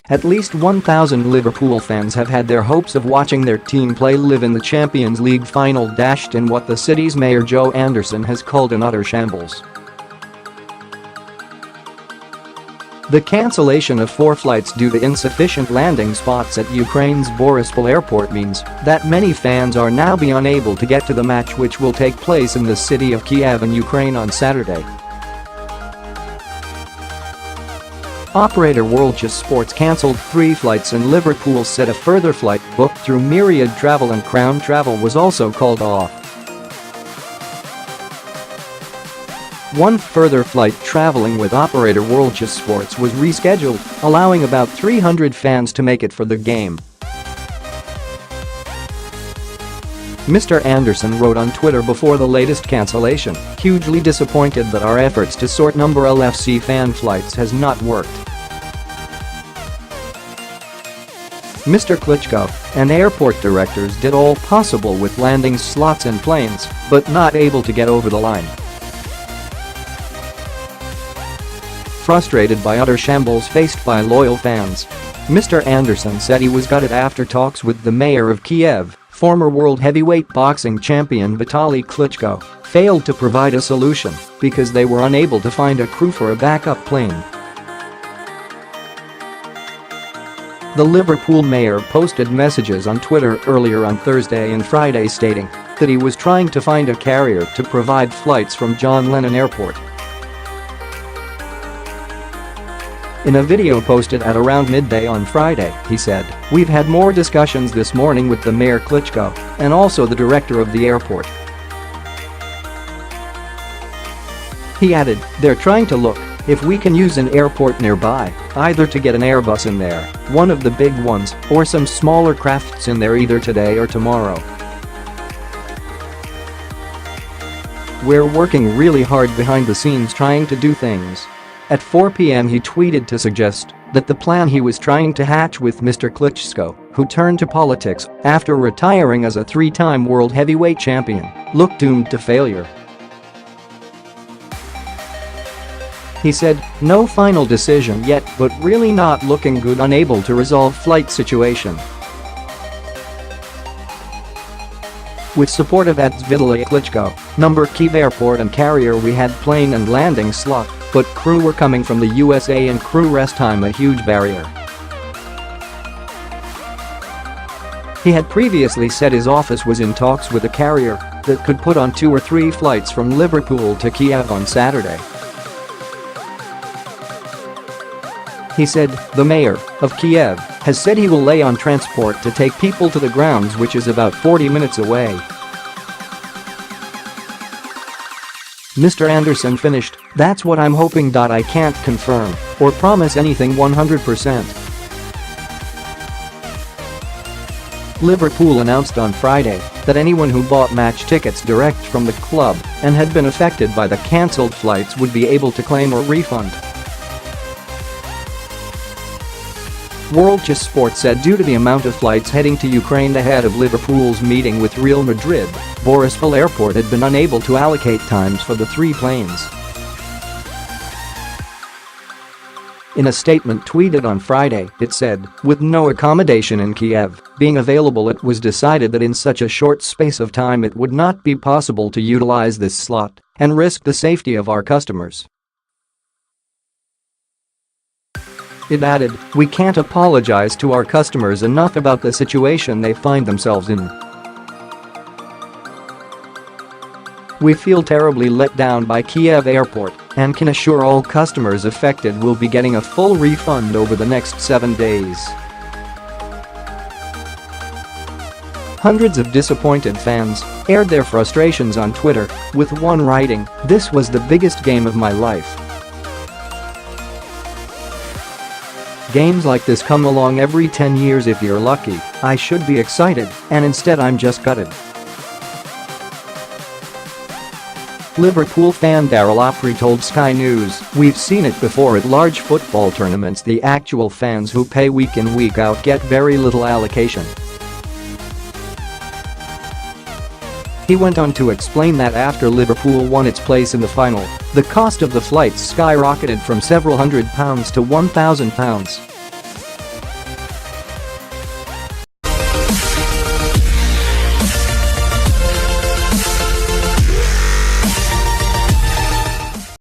At least 1,000 Liverpool fans have had their hopes of watching their team play live in the Champions League final dashed in what the city's mayor Joe Anderson has called an utter shambles. The cancellation of 4 flights due to insufficient landing spots at Ukraine's Boryspil airport means that many fans are now unable to get to the match, which will take place in the city of Kiev in Ukraine on Saturday. Operator Worldchess Sports cancelled 3 flights and Liverpool said a further flight booked through Myriad Travel and Crown Travel was also called off. One further flight traveling with operator Worldchess Sports was rescheduled, allowing about 300 fans to make it for the game. Mr. Anderson wrote on Twitter before the latest cancellation, "Hugely disappointed that our efforts to sort number LFC fan flights has not worked." Mr. Klitschko and airport directors did all possible with landing slots and planes, but not able to get over the line. Frustrated by utter shambles faced by loyal fans, Mr. Anderson said he was gutted after talks with the mayor of Kiev, former world heavyweight boxing champion Vitaly Klitschko, failed to provide a solution because they were unable to find a crew for a backup plane. The Liverpool mayor posted messages on Twitter earlier on Thursday and Friday stating that he was trying to find a carrier to provide flights from John Lennon Airport. In a video posted at around midday on Friday, he said, "We've had more discussions this morning with the Mayor Klitschko and also the director of the airport." He added, "They're trying to look if we can use an airport nearby, either to get an Airbus in there, one of the big ones, or some smaller crafts in there either today or tomorrow. We're working really hard behind the scenes trying to do things." At 4 p.m. he tweeted to suggest that the plan he was trying to hatch with Mr. Klitschko, who turned to politics after retiring as a 3-time world heavyweight champion, looked doomed to failure. He said, "No final decision yet, but really not looking good, unable to resolve flight situation." With support of Vitaly Klitschko, number Kiev airport and carrier, we had plane and landing slot, but crew were coming from the USA and crew rest time a huge barrier. He had previously said his office was in talks with a carrier that could put on 2 or 3 flights from Liverpool to Kiev on Saturday. He said, "The mayor of Kiev has said he will lay on transport to take people to the grounds, which is about 40 minutes away." Mr. Anderson finished, "That's what I'm hoping. I can't confirm or promise anything 100%. Liverpool announced on Friday that anyone who bought match tickets direct from the club and had been affected by the cancelled flights would be able to claim a refund. Worldchess Sports said due to the amount of flights heading to Ukraine ahead of Liverpool's meeting with Real Madrid, Boryspil Airport had been unable to allocate times for the 3 planes. In a statement tweeted on Friday, it said, "With no accommodation in Kiev being available, it was decided that in such a short space of time it would not be possible to utilize this slot and risk the safety of our customers." It added, "We can't apologize to our customers enough about the situation they find themselves in. We feel terribly let down by Kiev Airport and can assure all customers affected will be getting a full refund over the next 7 days." Hundreds of disappointed fans aired their frustrations on Twitter, with one writing, "This was the biggest game of my life. Games like this come along every 10 years if you're lucky. I should be excited, and instead I'm just gutted." Liverpool fan Daryl Opry told Sky News, "We've seen it before at large football tournaments. The actual fans who pay week in week out get very little allocation." He went on to explain that after Liverpool won its place in the final, the cost of the flights skyrocketed from several £100 to £1,000.